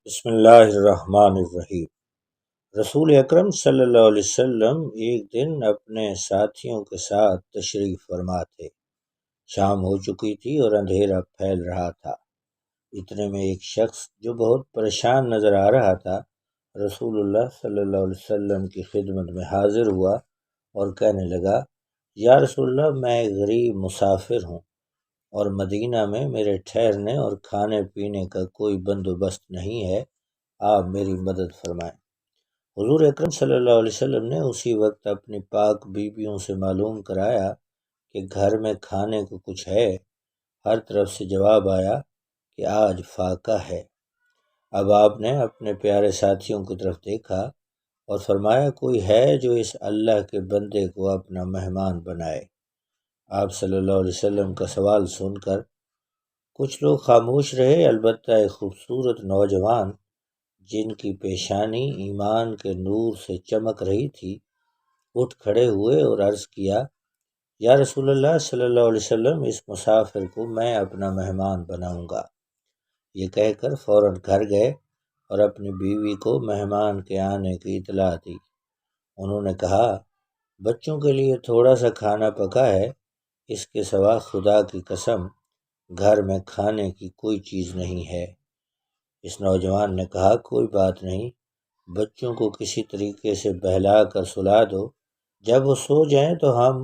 بسم اللہ الرحمن الرحیم۔ رسول اکرم صلی اللہ علیہ وسلم ایک دن اپنے ساتھیوں کے ساتھ تشریف فرما تھے۔ شام ہو چکی تھی اور اندھیرا پھیل رہا تھا۔ اتنے میں ایک شخص جو بہت پریشان نظر آ رہا تھا رسول اللہ صلی اللہ علیہ وسلم کی خدمت میں حاضر ہوا اور کہنے لگا، یا رسول اللہ، میں ایک غریب مسافر ہوں اور مدینہ میں میرے ٹھہرنے اور کھانے پینے کا کوئی بندوبست نہیں ہے، آپ میری مدد فرمائیں۔ حضور اکرم صلی اللہ علیہ وسلم نے اسی وقت اپنی پاک بیویوں سے معلوم کرایا کہ گھر میں کھانے کو کچھ ہے۔ ہر طرف سے جواب آیا کہ آج فاقہ ہے۔ اب آپ نے اپنے پیارے ساتھیوں کی طرف دیکھا اور فرمایا، کوئی ہے جو اس اللہ کے بندے کو اپنا مہمان بنائے۔ آپ صلی اللہ علیہ وسلم کا سوال سن کر کچھ لوگ خاموش رہے، البتہ ایک خوبصورت نوجوان جن کی پیشانی ایمان کے نور سے چمک رہی تھی اٹھ کھڑے ہوئے اور عرض کیا، یا رسول اللہ صلی اللہ علیہ وسلم، اس مسافر کو میں اپنا مہمان بناؤں گا۔ یہ کہہ کر فوراً گھر گئے اور اپنی بیوی کو مہمان کے آنے کی اطلاع دی۔ انہوں نے کہا، بچوں کے لیے تھوڑا سا کھانا پکا ہے، اس کے سوا خدا کی قسم گھر میں کھانے کی کوئی چیز نہیں ہے۔ اس نوجوان نے کہا، کوئی بات نہیں، بچوں کو کسی طریقے سے بہلا کر سلا دو، جب وہ سو جائیں تو ہم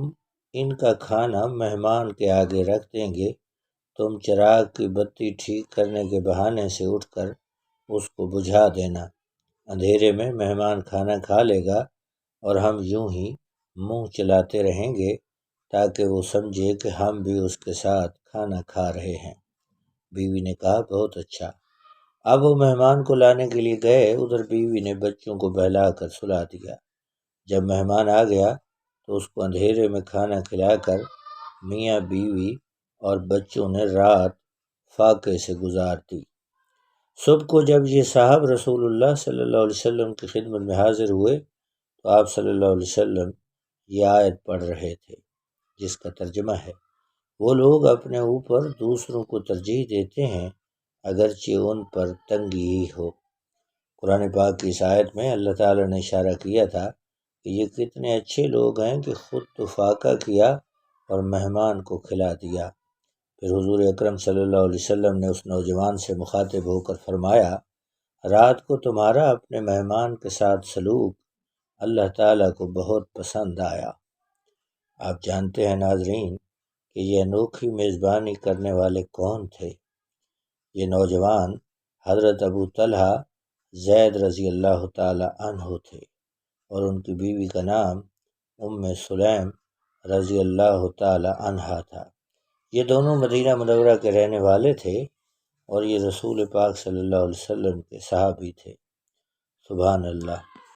ان کا کھانا مہمان کے آگے رکھ دیں گے، تم چراغ کی بتی ٹھیک کرنے کے بہانے سے اٹھ کر اس کو بجھا دینا، اندھیرے میں مہمان کھانا کھا لے گا اور ہم یوں ہی منہ چلاتے رہیں گے تاکہ وہ سمجھے کہ ہم بھی اس کے ساتھ کھانا کھا رہے ہیں۔ بیوی نے کہا، بہت اچھا۔ اب وہ مہمان کو لانے کے لیے گئے، ادھر بیوی نے بچوں کو بہلا کر سلا دیا۔ جب مہمان آ گیا تو اس کو اندھیرے میں کھانا کھلا کر میاں بیوی اور بچوں نے رات فاقے سے گزار دی۔ صبح کو جب یہ صاحب رسول اللہ صلی اللہ علیہ وسلم کی خدمت میں حاضر ہوئے تو آپ صلی اللہ علیہ وسلم یہ آیت پڑھ رہے تھے جس کا ترجمہ ہے، وہ لوگ اپنے اوپر دوسروں کو ترجیح دیتے ہیں اگرچہ ان پر تنگی ہی ہو۔ قرآن پاک کی اس آیت میں اللہ تعالیٰ نے اشارہ کیا تھا کہ یہ کتنے اچھے لوگ ہیں کہ خود تو فاقہ کیا اور مہمان کو کھلا دیا۔ پھر حضور اکرم صلی اللہ علیہ وسلم نے اس نوجوان سے مخاطب ہو کر فرمایا، رات کو تمہارا اپنے مہمان کے ساتھ سلوک اللہ تعالیٰ کو بہت پسند آیا۔ آپ جانتے ہیں ناظرین کہ یہ انوکھی میزبانی کرنے والے کون تھے؟ یہ نوجوان حضرت ابو طلحہ زید رضی اللہ تعالی عنہ تھے اور ان کی بیوی کا نام ام سلیم رضی اللہ تعالی عنہا تھا۔ یہ دونوں مدینہ منورہ کے رہنے والے تھے اور یہ رسول پاک صلی اللہ علیہ وسلم کے صحابی تھے۔ سبحان اللہ۔